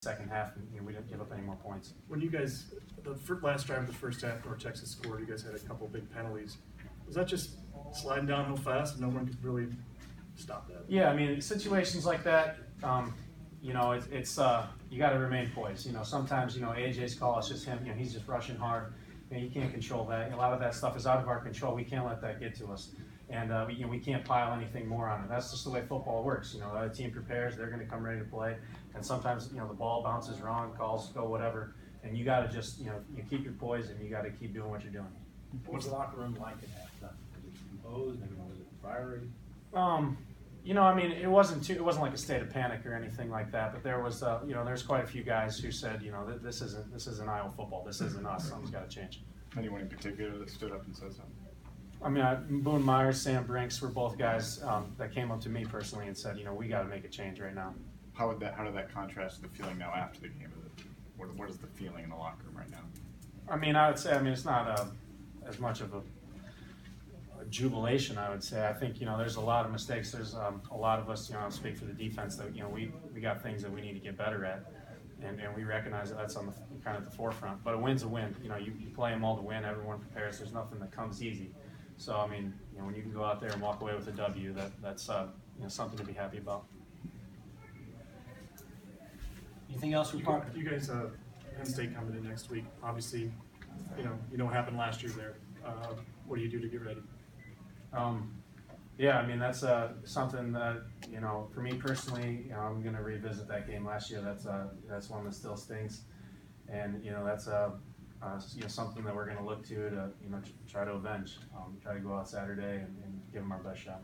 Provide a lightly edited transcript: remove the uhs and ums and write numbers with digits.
second half, and we didn't give up any more points. When you guys, last drive of the first half, North Texas scored, you guys had a couple big penalties. Was that just sliding downhill fast and no one could really stop that? Yeah, I mean, situations like that, you know, it's you got to remain poised. You know, sometimes, you know, AJ's call, it's just him, you know, he's just rushing hard, and you can't control that. A lot of that stuff is out of our control. We can't let that get to us. And you know, we can't pile anything more on it. That's just the way football works. You know, the team prepares, they're going to come ready to play, and sometimes, you know, the ball bounces wrong, calls go whatever, and you got to just, you know, you keep your poise and you got to keep doing what you're doing. What was the locker room like at halftime? Was it composed? I mean, was it fiery? You know, I mean, it wasn't like a state of panic or anything like that. But there was, you know, there's quite a few guys who said, you know, this isn't Iowa football. This isn't us. Something's got to change. Anyone in particular that stood up and said something? I mean, Boone Myers, Sam Brinks were both guys that came up to me personally and said, you know, we got to make a change right now. How did that contrast the feeling now after the game? What is the feeling in the locker room right now? I mean, I would say, I mean, it's not as much of a jubilation, I would say. I think, you know, there's a lot of mistakes. There's a lot of us, you know, I'll speak for the defense, that, you know, we got things that we need to get better at, and we recognize that that's on the kind of the forefront. But a win's a win. You know, you play them all to win. Everyone prepares. There's nothing that comes easy. So, I mean, you know, when you can go out there and walk away with a W, that's you know, something to be happy about. Anything else from Parker? You guys, Penn State coming in next week. Obviously, you know what happened last year there. What do you do to get ready? Yeah, I mean, that's something that, you know, for me personally, you know, I'm going to revisit that game last year. That's one that still stings, and you know, that's you know, something that we're going to look to you know, try to avenge. Try to go out Saturday and give them our best shot.